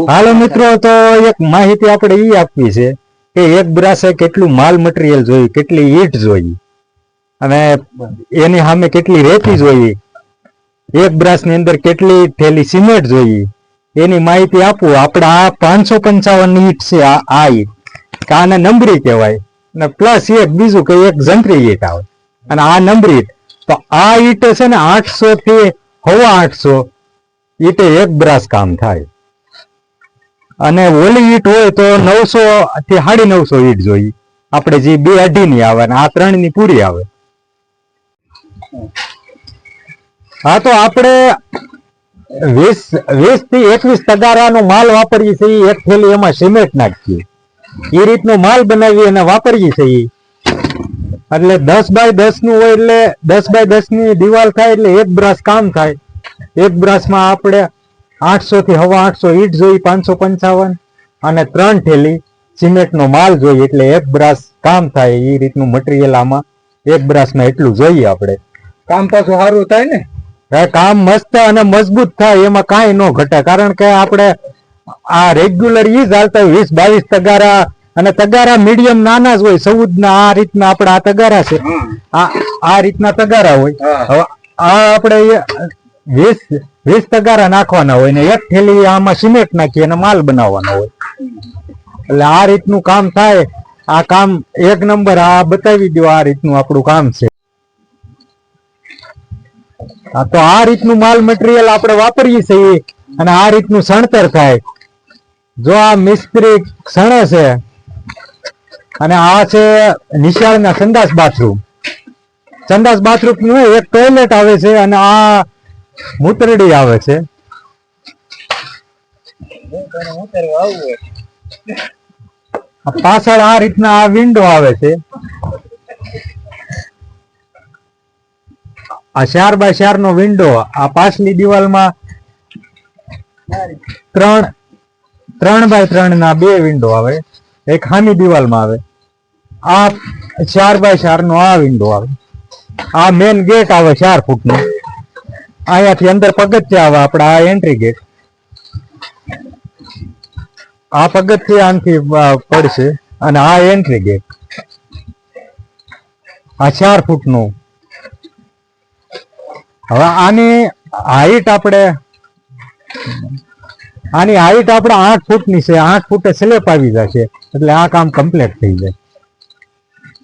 હાલો મિત્રો, તો એક માહિતી આપણે ઈ આપવી છે કે એક બ્રાસે કેટલું માલ મટીરિયલ જોઈએ, કેટલી ઈંટ જોઈએ અને એની સામે કેટલી રેતી જોઈએ, એક બ્રાસ ની અંદર કેટલી થેલી સિમેન્ટ જોઈએ, એની માહિતી આપું. આપણે આ 555 ઈંટ છે. આ ઈંટ આને નંબરી કહેવાય અને પ્લસ એક બીજું કે એક જંત્રી ઈંટ આવે અને આ નંબરી ઈંટ. તો આ ઈંટ છે ને 800 થી 850 ઈટે એક બ્રાસ કામ થાય અને ઓલી ઈટ હોય તો 900 થી 950 ઈટ જોઈએ આપણે, જે 2 અઢી ની આવે અને આ 3 ની પૂરી આવે. હા, તો આપણે 20 થી 21 તગારાનો માલ વાપરીએ છીએ. એક થેલી એમાં સિમેન્ટ નાખીએ, એ રીતનો માલ બનાવીએ અને વાપરીએ છીએ. એટલે 10 બાય 10 નું હોય એટલે 10 બાય 10 ની દિવાલ થાય એટલે એક બ્રાસ કામ થાય. એક બ્રાસમાં આપણે 800 થી 850 ઈટ જોઈ, 555 અને 3 થેલી સિમેન્ટનો માલ જોઈએ એટલે એક બ્રાસ કામ થાય. એ રીતનું મટીરિયલ આમાં એક બ્રાસમાં એટલું જોઈએ. આપણે કામ પાછું સારું થાય ને, કામ મસ્ત અને મજબૂત થાય, એમાં કાંઈ ન ઘટે. કારણ કે આપણે આ રેગ્યુલર ઈ જ હાલતા 20-22 તગારા અને તગારા મીડિયમ નાના જ હોય. 14 ના આ રીતના આપણે આ તગારા છે, આ રીતના તગારા હોય. હવે આ આપણે 20 તગારા નાખવાના હોય ને એક થેલી આમાં સિમેન્ટ નાખી અને માલ બનાવવાનો હોય. એટલે આ રીતનું કામ થાય. આ કામ એક નંબર. આ બતાવી દો, આ રીતનું આપણું કામ છે. તો આ રીતનું માલ મટીરિયલ આપણે વાપરીએ છીએ અને આ રીતનું સણતર થાય. જો આ મિસ્ત્રી સણે છે અને આ છે નિશાળના સંડાસ બાથરૂમ. સંડાસ બાથરૂમ નું એક ટોયલેટ આવે છે અને આ મૂતરડી આવે છે. પાછળ આ રીતના આ વિન્ડો આવે છે. આ 4 બાય 4 નો વિન્ડો. આ પાછલી દિવાલમાં 3 બાય 3 ના 2 વિન્ડો આવે, એક સામી દિવાલમાં આવે. આ 4 બાય 4 નો આ વિન્ડો આવે. આ મેન ગેટ આવે 4 ફૂટનો. અહીંયાથી અંદર પગથિયા આવે આપણે, આ એન્ટ્રી ગેટ. આ પગથિયા આનથી પડશે અને આ એન્ટ્રી ગેટ. આ 4 ફૂટનું. હવે આની હાઈટ આપણે 8 ફૂટની છે. 8 ફૂટે સ્લેબ આવી જશે એટલે આ કામ કમ્પ્લીટ થઈ જાય.